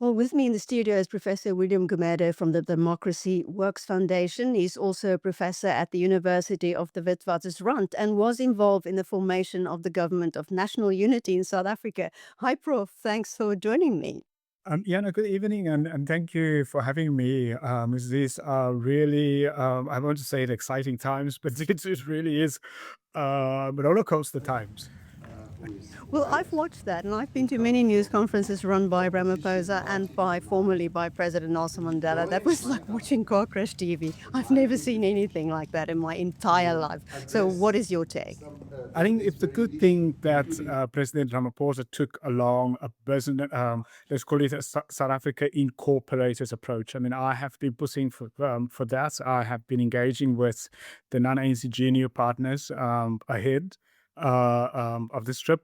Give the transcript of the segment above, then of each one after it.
Well, with me in the studio is Professor William Gumede from the Democracy Works Foundation. He's also a professor at the University of the Witwatersrand and was involved in the formation of the Government of National Unity in South Africa. Hi, Prof. Thanks for joining me. Yeah, no, good evening, and thank you for having me. These are really, I want to say it exciting times, but it really is roller coaster times. Well, I've watched that, and I've been to many news conferences run by Ramaphosa and formerly by President Nelson Mandela. That was like watching car crash TV. I've never seen anything like that in my entire life. So, what is your take? I think it's a good thing that President Ramaphosa took along a business, let's call it a South Africa incorporated approach. I mean, I have been pushing for that. I have been engaging with the non-ANC junior partners ahead of this trip.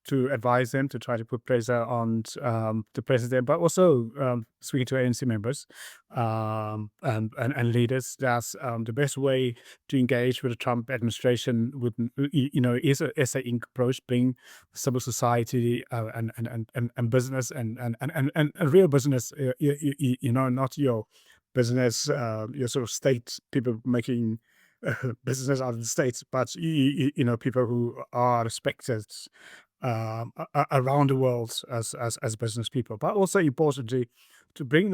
To advise them to try to put pressure on the president, but also speaking to ANC members and leaders. That's the best way to engage with the Trump administration with, is a SA Inc. approach, bring civil society and business and real business, not your business, your sort of state people making business out of the states, but people who are respected around the world as business people, but also importantly to bring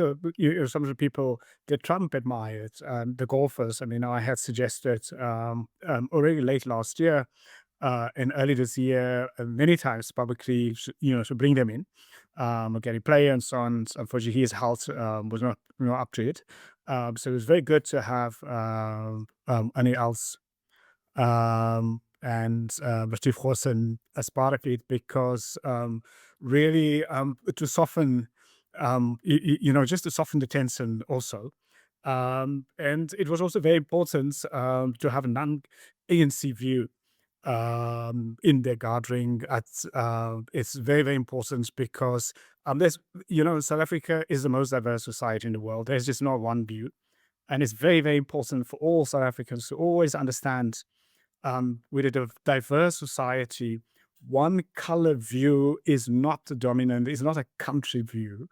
some of the people that Trump admired, the golfers. I mean, I had suggested already late last year and early this year, many times publicly, to bring them in, Gary Player and so on. Unfortunately, his health was not up to it. So it was very good to have Annie else and Retief Goosen as part of it, because really to soften, just to soften the tension also. And it was also very important to have a non-ANC view in their gathering. It's very, very important because South Africa is the most diverse society in the world. There's just not one view. And it's very, very important for all South Africans to always understand with a diverse society, one color view is not the dominant, is not a country view.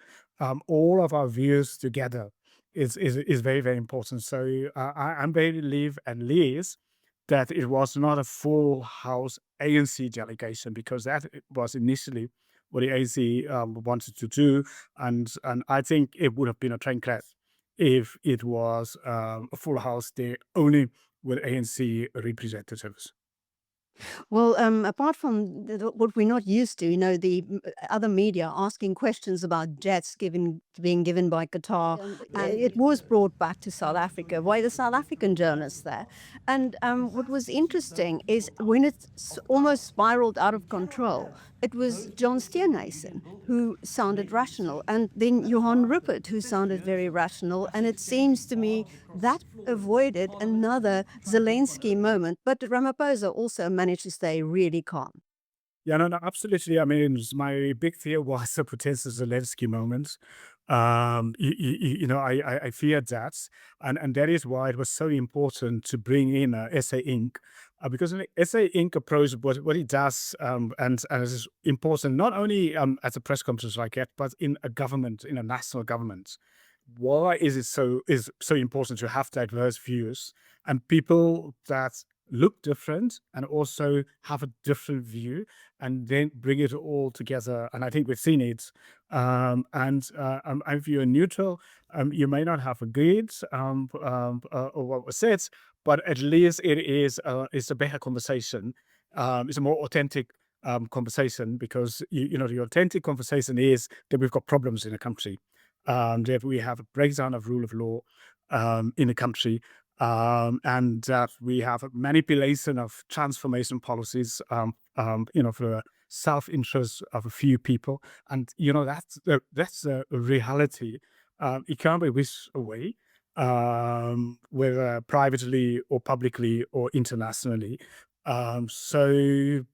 All of our views together is very, very important. So I'm very relieved at least that it was not a full house ANC delegation, because that was initially what the ANC wanted to do. And I think it would have been a train crash if it was a full house there only with ANC representatives. Well, apart from what we're not used to, the other media asking questions about jets being given by Qatar, and it was brought back to South Africa by the South African journalists there. And what was interesting is when it almost spiraled out of control, it was John Steenhuisen who sounded rational, and then Johann Rupert who sounded very rational. And it seems to me that avoided another Zelensky moment. But Ramaphosa also managed to stay really calm. Yeah, no, no, absolutely. I mean, my big fear was the potential Zelensky moment. I feared that, and that is why it was so important to bring in SA Inc. Because an SA Inc. approach, what it does, and it's important not only at a press conference like that, but in a government, in a national government. Why is it so important to have diverse views and people that look different and also have a different view, and then bring it all together? And I think we've seen it. And if you're neutral, you may not have agreed or what was said, but at least it's a better conversation. It's a more authentic conversation, because the authentic conversation is that we've got problems in the country, that we have a breakdown of rule of law in the country, and that we have a manipulation of transformation policies, for the self-interest of a few people. And that's a reality. It can't be wished away, whether privately or publicly or internationally. So,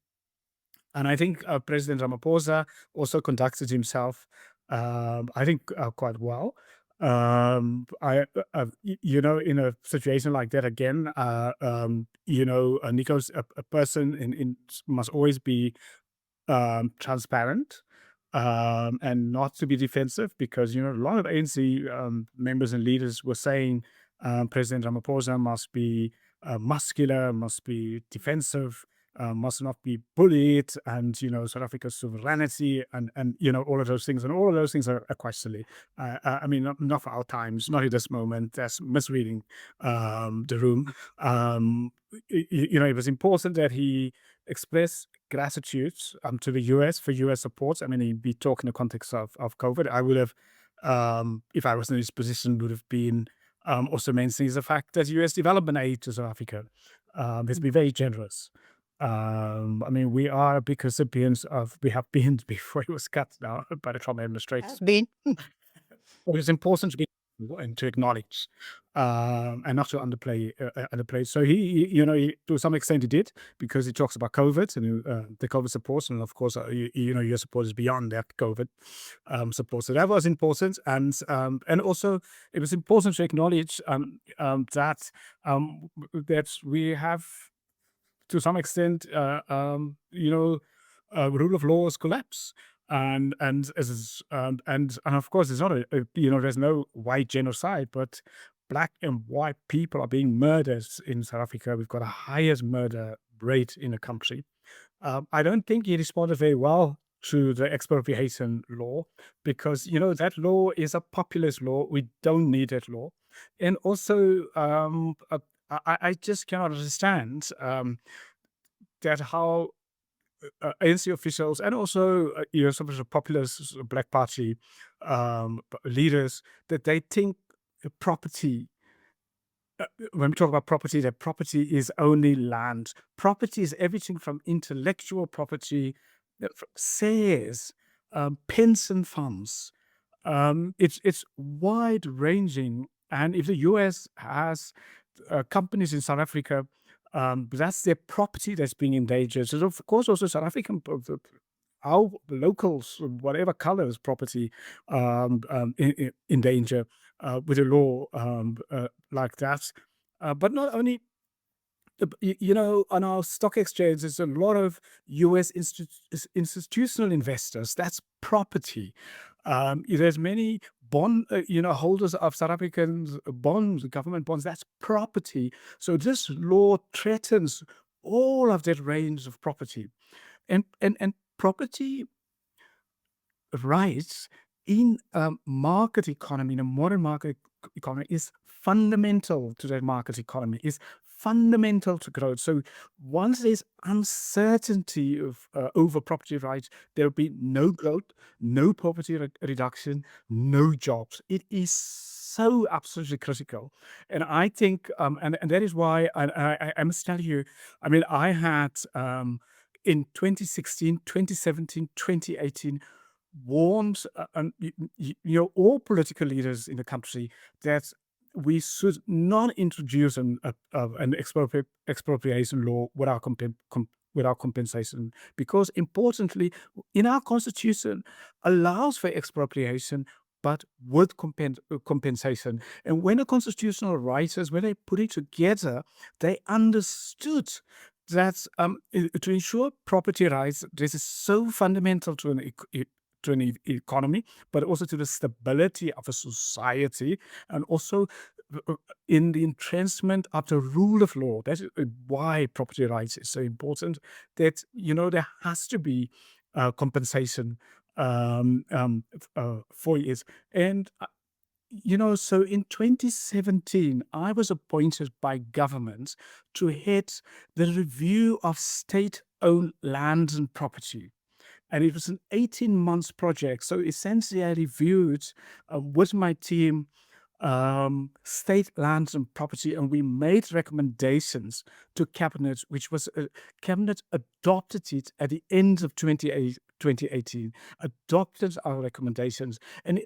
and I think President Ramaphosa also conducted himself, I think, quite well. In a situation like that again, Nico's a person must always be transparent, and not to be defensive, because a lot of ANC members and leaders were saying President Ramaphosa must be muscular, must be defensive, must not be bullied, and South Africa's sovereignty, and all of those things, and all of those things are quite silly. I mean, not for our times, not at this moment. That's misreading the room. It was important that he express gratitude to the US for US support. I mean, he'd be talking in the context of COVID. I would have, if I was in his position, would have been also mentioning the fact that US development aid to South Africa has been very generous. I mean, we are big recipients of, we have been before it was cut now by the Trump administration. Has been. It was important to be and to acknowledge, and not to underplay. So he, to some extent, he did, because he talks about COVID and the COVID support, and of course, your support is beyond that COVID support. So that was important, and also it was important to acknowledge that that we have, to some extent, rule of law has collapsed. And of course, it's not there's no white genocide, but black and white people are being murdered in South Africa. We've got the highest murder rate in the country. I don't think he responded very well to the expropriation law, because that law is a populist law. We don't need that law. And also, I just cannot understand that how ANC officials, and also some of the populist Black Party leaders, that they think property, when we talk about property, that property is only land. Property is everything from intellectual property, shares, pension funds. It's wide ranging, and if the US has companies in South Africa, that's their property that's being endangered. So of course, also South African, our locals, whatever colors property, in danger with a law like that. But not only, on our stock exchange, there's a lot of US institutional investors. That's property. There's many bond, holders of South African bonds, government bonds. That's property. So this law threatens all of that range of property, and property rights in a market economy, in a modern market economy, is fundamental to that market economy, is fundamental to growth. So once there's uncertainty of over property rights, there'll be no growth, no poverty reduction, no jobs. It is so absolutely critical. And I think, and that is why I must tell you, I mean, I had in 2016, 2017, 2018, warned all political leaders in the country that we should not introduce an expropriation law without compensation, because importantly, in our constitution, allows for expropriation, but with compensation. And when the constitutional writers, when they put it together, they understood that to ensure property rights, this is so fundamental to an economy, but also to the stability of a society, and also in the entrenchment of the rule of law. That's why property rights is so important, that there has to be compensation for it. And so in 2017, I was appointed by government to head the review of state-owned land and property. And it was an 18-month project. So essentially, I reviewed with my team state lands and property, and we made recommendations to cabinet, which was cabinet adopted it at the end of 2018, adopted our recommendations, and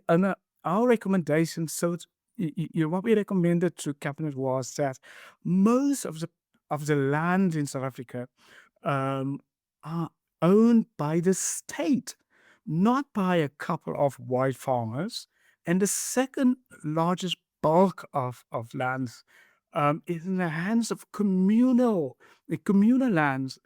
our recommendations. So what we recommended to cabinet was that most of the land in South Africa are owned by the state, not by a couple of white farmers. And the second largest bulk of lands is in the hands of the communal lands,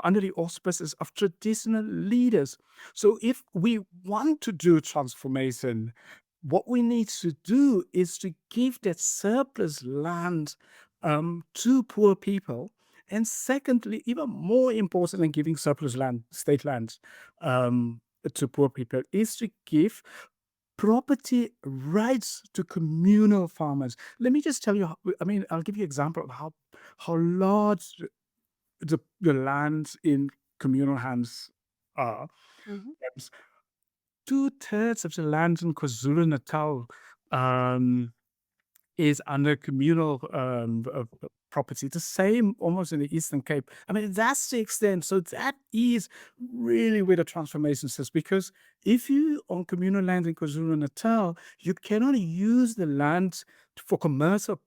under the auspices of traditional leaders. So if we want to do transformation, what we need to do is to give that surplus land to poor people. And secondly, even more important than giving surplus land, state lands, to poor people, is to give property rights to communal farmers. Let me just tell you, I'll give you an example of how large the lands in communal hands are. Mhm. Two-thirds of the lands in KwaZulu-Natal um, is under communal property. The same almost in the Eastern Cape. I mean, that's the extent. So that is really where the transformation sits. Because if you own communal land in KwaZulu-Natal, you cannot use the land for commercial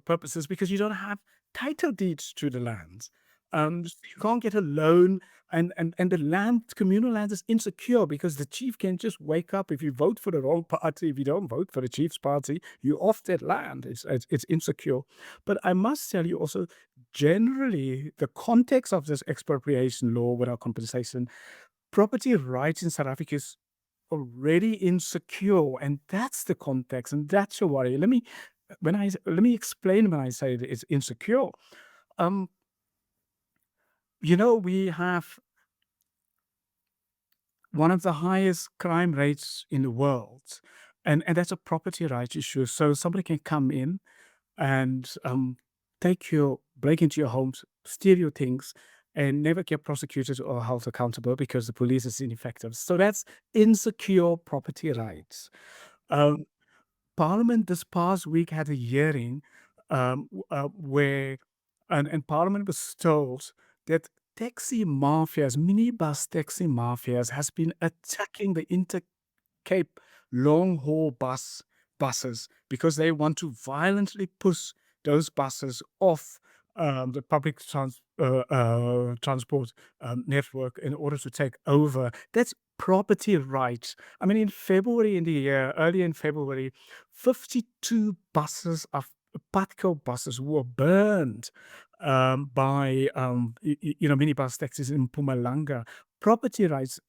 purposes because you don't have title deeds to the land. You can't get a loan, and the land, communal land, is insecure because the chief can just wake up if you vote for the wrong party. If you don't vote for the chief's party, you're off that land. It's insecure. But I must tell you also, generally, the context of this expropriation law without compensation, property rights in South Africa is already insecure, and that's the context, and that's a worry. Let me explain when I say that it's insecure. Um, we have one of the highest crime rates in the world, and that's a property rights issue. So somebody can come in and break into your homes, steal your things, and never get prosecuted or held accountable because the police is ineffective. So that's insecure property rights. Um, Parliament this past week had a hearing where, and Parliament was told that taxi mafias, minibus taxi mafias, has been attacking the Cape long haul buses because they want to violently push those buses off the public transport network in order to take over. That's property rights. I mean, early in February, 52 buses of Patco buses were burned by minibus taxis in Mpumalanga. Property rights.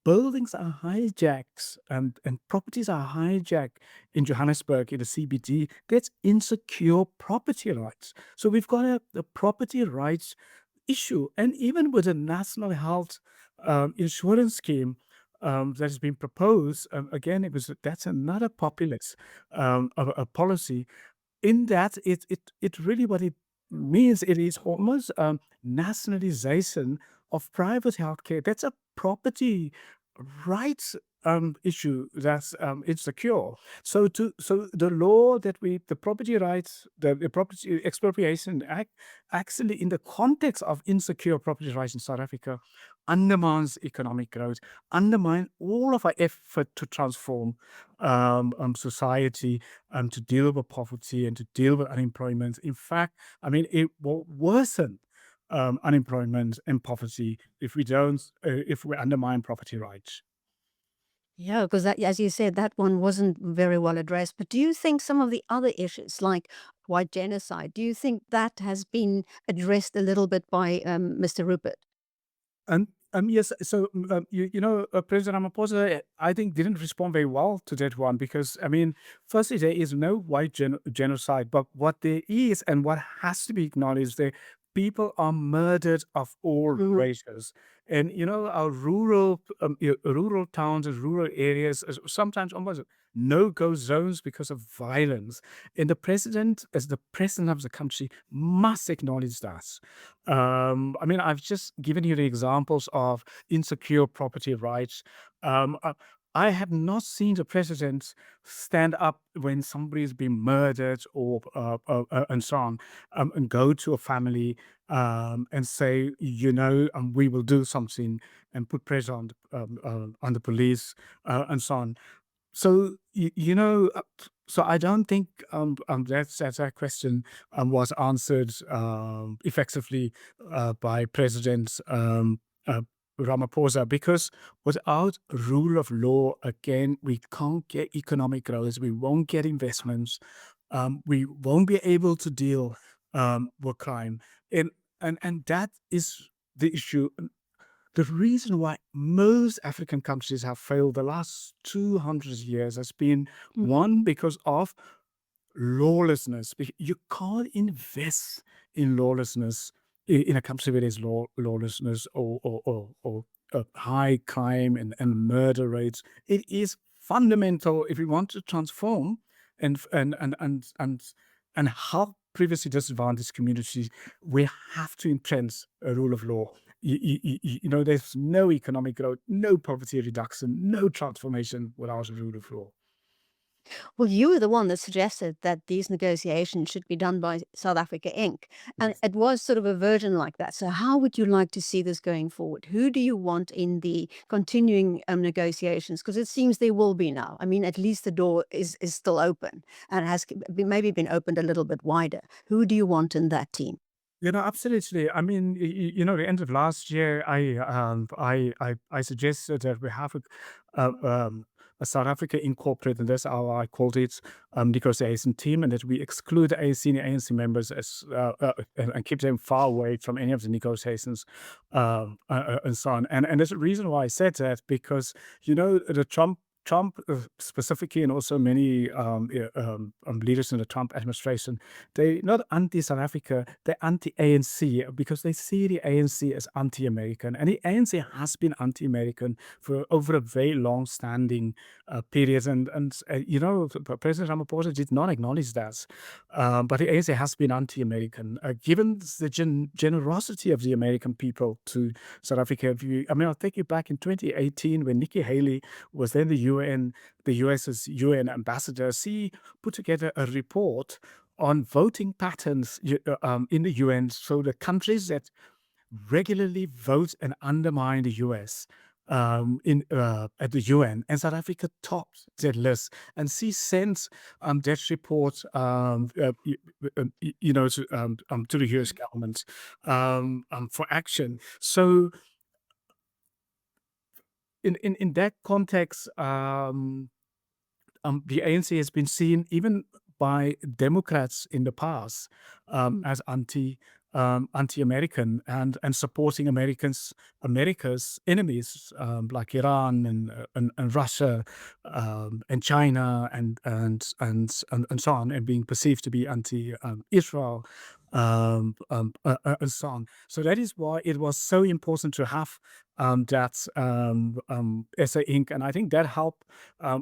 Buildings are hijacked and properties are hijacked in Johannesburg, in the CBD. That's insecure property rights. So we've got a property rights issue. And even with the national health insurance scheme that has been proposed, again, that's another populist a policy. In that, it really, what it means, it is almost nationalization of private healthcare. That's a property rights issue that's insecure. So the law the property rights, the Property Expropriation Act, actually, in the context of insecure property rights in South Africa, undermines economic growth, undermine all of our effort to transform society, to deal with poverty and to deal with unemployment. In fact, I mean, it will worsen unemployment and poverty if we undermine property rights. Yeah, because that, as you said, that one wasn't very well addressed. But do you think some of the other issues, like white genocide, do you think that has been addressed a little bit by Mr. Rupert? Yes. So, President Ramaphosa, I think, didn't respond very well to that one because, I mean, firstly, there is no white genocide, but what there is and what has to be acknowledged, there people are murdered of all Mhm. races, and our rural towns and rural areas is sometimes almost no-go zones because of violence, and the president, as the president of the country, must acknowledge that. I mean, I've just given you the examples of insecure property rights. I have not seen the president stand up when somebody's been murdered or and so on, and go to a family and say, we will do something and put pressure on the police and so on. So so I don't think that question was answered effectively by President Ramaphosa, because without rule of law, again, we can't get economic growth, we won't get investments, We won't be able to deal with crime. And, and that is the issue. The reason why most African countries have failed the last 200 years has been one, because of lawlessness. You can't invest in lawlessness in a country where there's lawlessness or high crime and murder rates. It is fundamental if we want to transform and and help previously disadvantaged communities. We have to entrench a rule of law. There's no economic growth, no poverty reduction, no transformation without a rule of law. Well, you were the one that suggested that these negotiations should be done by South Africa Inc. And it was sort of a version like that. So, how would you like to see this going forward? Who do you want in the continuing negotiations? Because it seems there will be now. I mean, at least the door is still open and has maybe been opened a little bit wider. Who do you want in that team? Absolutely. I mean, the end of last year, I suggested that we have a South Africa incorporated, and that's how I called it, negotiation team, and that we exclude the ANC and the ANC members and keep them far away from any of the negotiations, and so on. And there's a reason why I said that, because the Trump specifically, and also many leaders in the Trump administration, they're not anti-South Africa, they're anti-ANC, because they see the ANC as anti-American. And the ANC has been anti-American for over a very long-standing period. President Ramaphosa did not acknowledge that. But the ANC has been anti-American. Given the generosity of the American people to South Africa, I'll take you back in 2018 when Nikki Haley was then the US's UN ambassador. She put together a report on voting patterns in the UN. So the countries that regularly vote and undermine the US at the UN, and South Africa topped that list. And she sent that report to the US government for action. So in that context, the ANC has been seen even by Democrats in the past as anti-American and supporting America's enemies, like Iran and Russia and China and so on, and being perceived to be anti-Israel. And so on. So that is why it was so important to have that SA Inc. And I think that helped.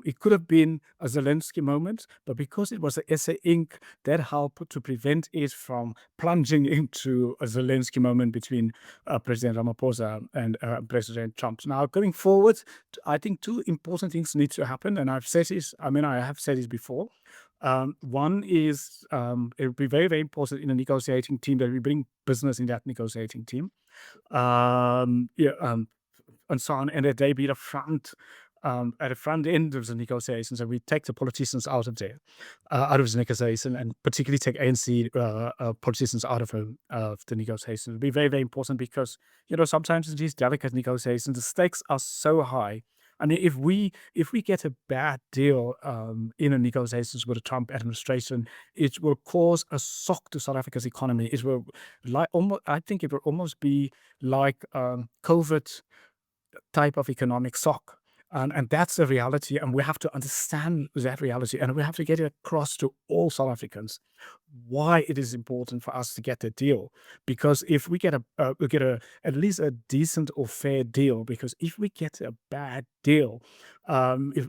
It could have been a Zelensky moment, but because it was a SA Inc., that helped to prevent it from plunging into a Zelensky moment between President Ramaphosa and President Trump. Now, going forward, I think two important things need to happen, and I've said this. I have said this before. One is it would be very, very important in a negotiating team that we bring business in that negotiating team. And so on, and that they be at the front end of the negotiations, and we take the politicians out of there, out of the negotiation, and particularly take ANC politicians out of the negotiations. It'll be very, very important because sometimes in these delicate negotiations, the stakes are so high. I mean, if we get a bad deal in the negotiations with the Trump administration, it will cause a shock to South Africa's economy. It will I think it will almost be like COVID type of economic shock. And that's a reality, and we have to understand that reality, and we have to get it across to all South Africans why it is important for us to get a deal. Because if we get at least a decent or fair deal, because if we get a bad deal, if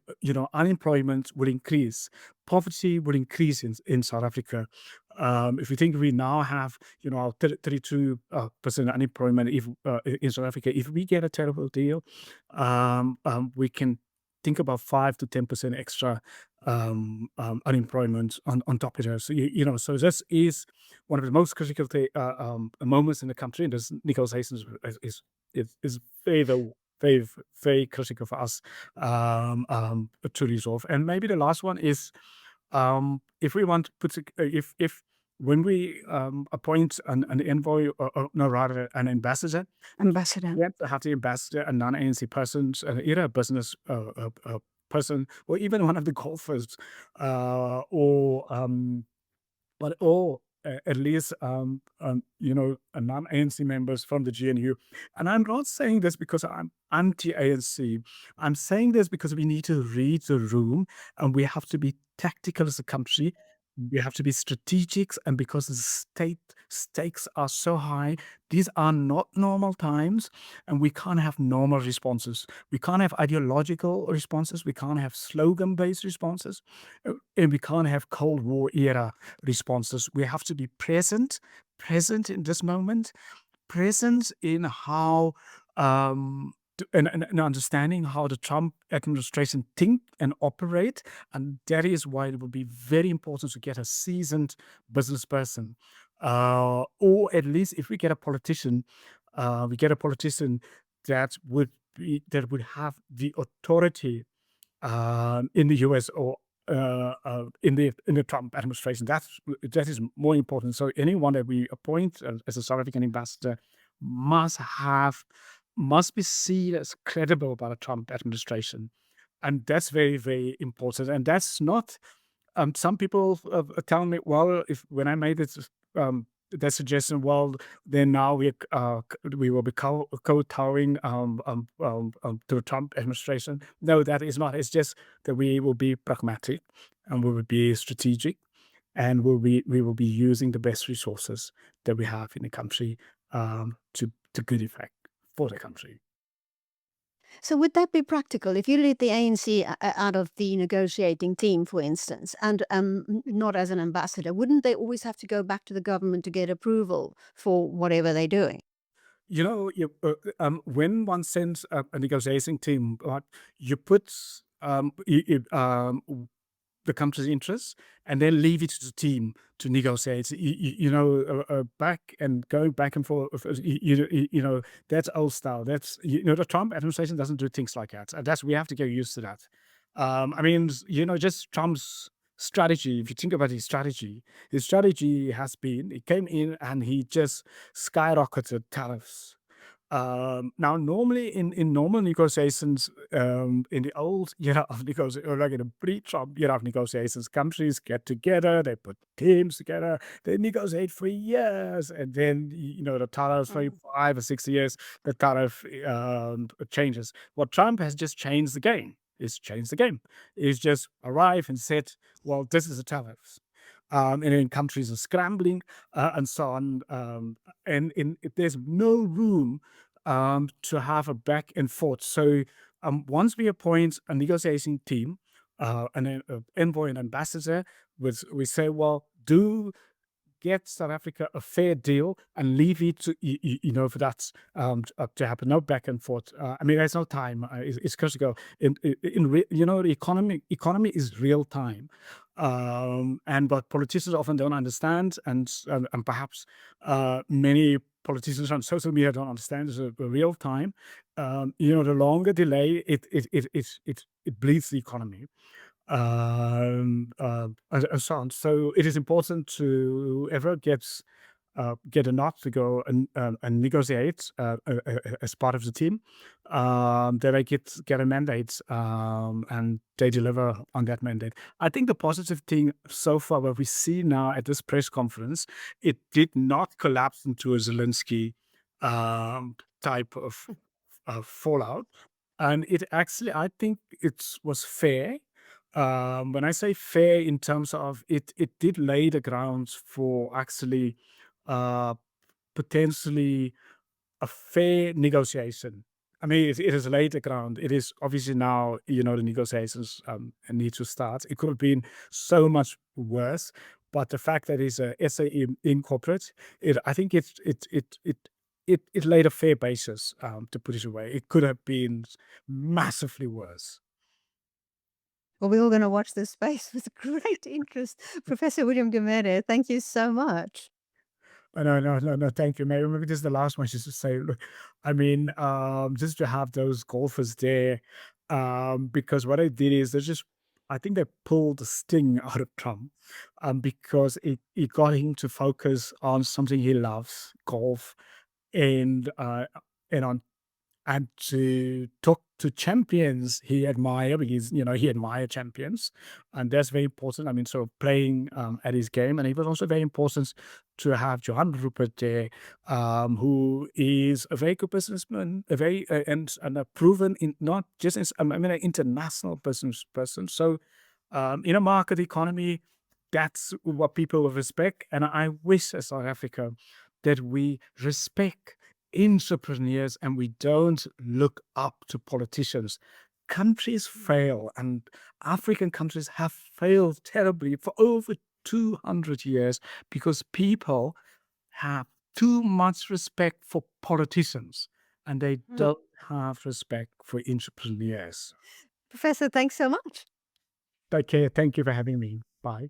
unemployment will increase, poverty will increase in South Africa. If you think we now have 32% unemployment in South Africa, if we get a terrible deal, we can think about 5 to 10% extra unemployment on top of it. So so this is one of the most critical moments in the country, and this negotiations is very, very, very, very critical for us to resolve. And maybe the last one is if we want to put if when we appoint an envoy, or no, rather an ambassador, Ambassador. we have to have the ambassador a non-ANC person, either a business person, or even one of the golfers, or but all at least non-ANC members from the GNU. And I'm not saying this because I'm anti-ANC. I'm saying this because we need to read the room, and we have to be tactical as a country. We have to be strategic, and because the stakes are so high, these are not normal times, and we can't have normal responses. We can't have ideological responses. We can't have slogan-based responses, and we can't have Cold War era responses. We have to be present in this moment, present in how and understanding how the Trump administration think and operate, and that is why it will be very important to get a seasoned business person, or at least if we get a politician, that would have the authority in the US or in the Trump administration. That is more important. So anyone that we appoint as a South African ambassador must be seen as credible by the Trump administration, and that's very, very important. And that's not. Some people are telling me, well, if when I made this that suggestion, well, then now we will be kowtowing to the Trump administration. No, that is not. It's just that we will be pragmatic, and we will be strategic, and we will be using the best resources that we have in the country to good effect for the country. So would that be practical? If you lead the ANC out of the negotiating team, for instance, and not as an ambassador, wouldn't they always have to go back to the government to get approval for whatever they're doing? When one sends a negotiating team, you put the country's interests, and then leave it to the team to negotiate. Going back and forth. That's old style. That's the Trump administration doesn't do things like that. And we have to get used to that. Just Trump's strategy. If you think about his strategy has been he came in and he just skyrocketed tariffs. Now, normally in normal negotiations, in the old era of negotiations, or like in the pre-Trump era of negotiations, countries get together, they put teams together, they negotiate for years, and then the tariffs for 5 or 6 years, the tariff changes. What Trump has just changed the game. He's changed the game. He's just arrived and said, "Well, this is the tariffs." And then countries are scrambling and so on. There's no room to have a back and forth. So once we appoint a negotiating team, and an envoy and ambassador, we say, well, do get South Africa a fair deal and leave it to for that to happen. No back and forth. There's no time. It's critical. The economy is real time, and but politicians often don't understand, and perhaps many politicians on social media don't understand the real time. The longer delay, it bleeds the economy. And so on. So it is important to ever get a nod to go and negotiate as part of the team. That I get a mandate, and they deliver on that mandate. I think the positive thing so far, what we see now at this press conference, it did not collapse into a Zelensky type of fallout, and it actually, I think it was fair. When I say fair, in terms of it did lay the grounds for actually uh, potentially a fair negotiation. It has laid the ground. It is obviously now, the negotiations need to start. It could have been so much worse, but the fact that it's a SAE in corporate, I think it laid a fair basis, to put it away. It could have been massively worse. Well, we're all going to watch this space with great interest. Professor William Gumede, thank you so much. No, no, no, no, thank you. Maybe this is the last one, just to say, look, just to have those golfers there, because what I did is I think they pulled the sting out of Trump, because it got him to focus on something he loves, golf, and and on and to talk to champions he admire, because he admired champions, and that's very important. I mean, sort of playing at his game, and it was also very important to have Johann Rupert there, who is a very good businessman, a very and a proven in not just an international business person. So in a market economy, that's what people will respect, and I wish as South Africa that we respect entrepreneurs and we don't look up to politicians. Countries fail, and African countries have failed terribly for over 200 years because people have too much respect for politicians and they don't have respect for entrepreneurs. Professor, thanks so much. Okay, thank you for having me. Bye.